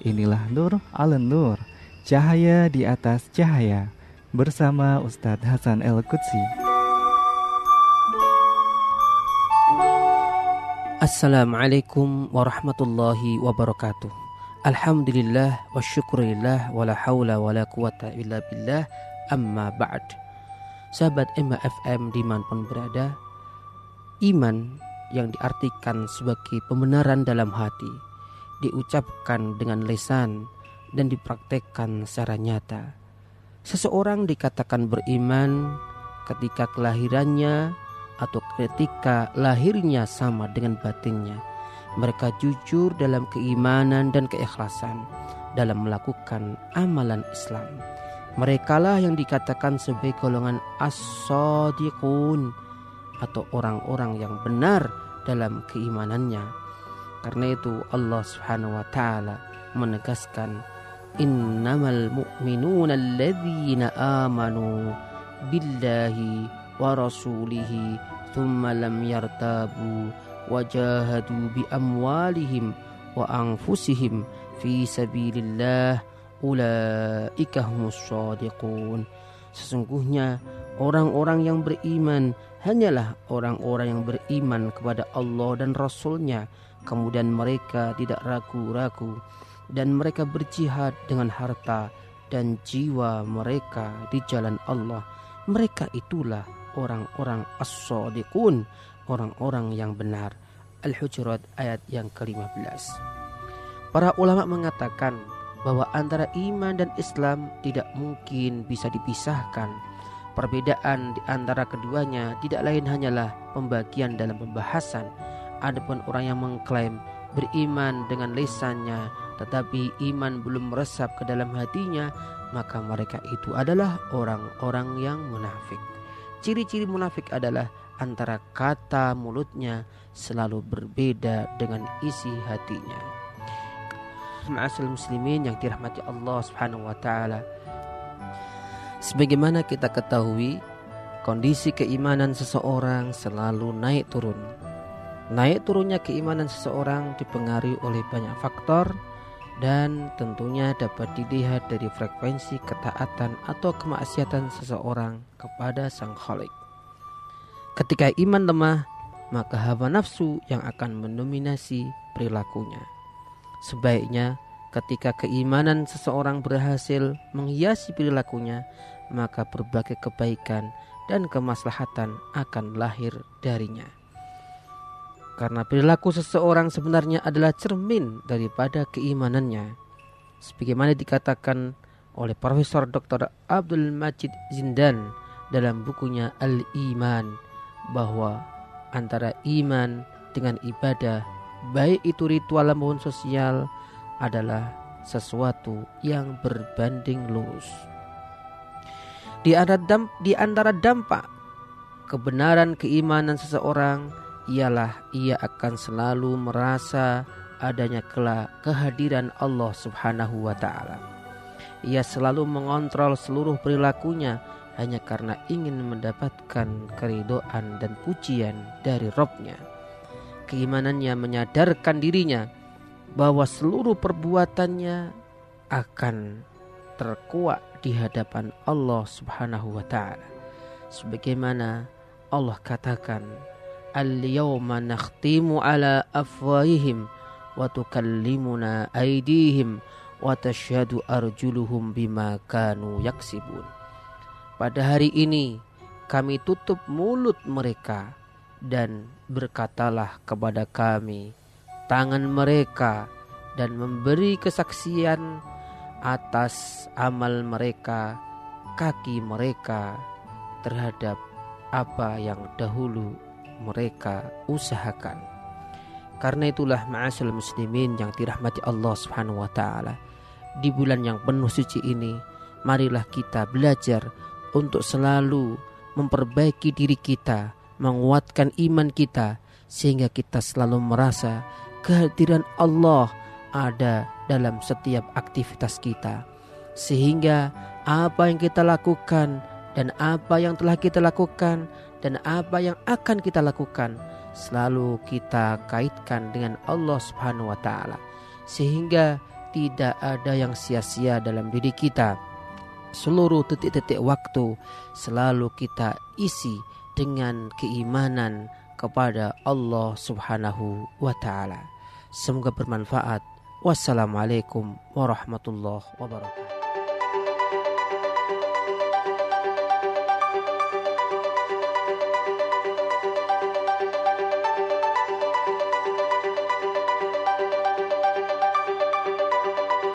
Inilah Nur ala Nur, cahaya di atas cahaya, bersama Ustadz Hasan El-Qudsi. Assalamualaikum warahmatullahi wabarakatuh. Alhamdulillah wa syukurillah wa la hawla wa la quwata illa billah, amma ba'd. Sahabat Emma FM dimanapun berada, iman yang diartikan sebagai pembenaran dalam hati, diucapkan dengan lisan dan dipraktekkan secara nyata. Seseorang dikatakan beriman ketika kelahirannya atau ketika lahirnya sama dengan batinnya. Mereka jujur dalam keimanan dan keikhlasan dalam melakukan amalan Islam. Merekalah yang dikatakan sebagai golongan as-shadiqun, atau orang-orang yang benar dalam keimanannya. Karena itu Allah Subhanahu wa taala menegaskan, innamal mu'minuna alladzina amanu billahi wa rasulihi thumma lam yartabu wajahadu bi amwalihim wa anfusihim fi sabilillah ulaika humus shadiqun. Sesungguhnya orang-orang yang beriman hanyalah orang-orang yang beriman kepada Allah dan Rasul-Nya, kemudian mereka tidak ragu-ragu dan mereka berjihad dengan harta dan jiwa mereka di jalan Allah. Mereka itulah orang-orang as-shadiqun, orang-orang yang benar. Al-Hujurat ayat yang ke-15. Para ulama mengatakan bahwa antara iman dan Islam tidak mungkin bisa dipisahkan. Perbedaan di antara keduanya tidak lain hanyalah pembagian dalam pembahasan. Adapun orang yang mengklaim beriman dengan lisannya tetapi iman belum meresap ke dalam hatinya, maka mereka itu adalah orang-orang yang munafik. Ciri-ciri munafik adalah antara kata mulutnya selalu berbeda dengan isi hatinya. Ma'asyiral muslimin yang dirahmati Allah Subhanahu wa taala, sebagaimana kita ketahui, kondisi keimanan seseorang selalu naik turun. Naik turunnya keimanan seseorang dipengaruhi oleh banyak faktor dan tentunya dapat dilihat dari frekuensi ketaatan atau kemaksiatan seseorang kepada Sang Khalik. Ketika iman lemah, maka hawa nafsu yang akan mendominasi perilakunya. Sebaiknya ketika keimanan seseorang berhasil menghiasi perilakunya, maka berbagai kebaikan dan kemaslahatan akan lahir darinya. Karena perilaku seseorang sebenarnya adalah cermin daripada keimanannya. Sebagaimana dikatakan oleh Profesor Dr. Abdul Majid Zindan dalam bukunya Al-Iman, bahwa antara iman dengan ibadah, baik itu ritual maupun sosial, adalah sesuatu yang berbanding lurus. Di antara dampak kebenaran keimanan seseorang ialah ia akan selalu merasa adanya kehadiran Allah Subhanahu wa taala. Ia selalu mengontrol seluruh perilakunya hanya karena ingin mendapatkan keridhaan dan pujian dari Rabb-Nya. Keimanannya menyadarkan dirinya bahwa seluruh perbuatannya akan terkuak di hadapan Allah Subhanahu wa taala. Sebagaimana Allah katakan, al-yawma nakhtimu ala afwahihim wa tukallimuna aydihim wa tashhadu arjuluhum bima kanu yaksibun. Pada hari ini kami tutup mulut mereka dan berkatalah kepada kami tangan mereka, dan memberi kesaksian atas amal mereka kaki mereka terhadap apa yang dahulu mereka usahakan. Karena itulah ma'asyiral muslimin yang dirahmati Allah Subhanahu wa taala, di bulan yang penuh suci ini, marilah kita belajar untuk selalu memperbaiki diri kita, menguatkan iman kita, sehingga kita selalu merasa kehadiran Allah ada dalam setiap aktivitas kita, sehingga apa yang kita lakukan dan apa yang telah kita lakukan dan apa yang akan kita lakukan selalu kita kaitkan dengan Allah Subhanahu wa taala, sehingga tidak ada yang sia-sia dalam diri kita. Seluruh detik-detik waktu selalu kita isi dengan keimanan kepada Allah Subhanahu wa ta'ala. Semoga bermanfaat. Wassalamualaikum warahmatullahi wabarakatuh.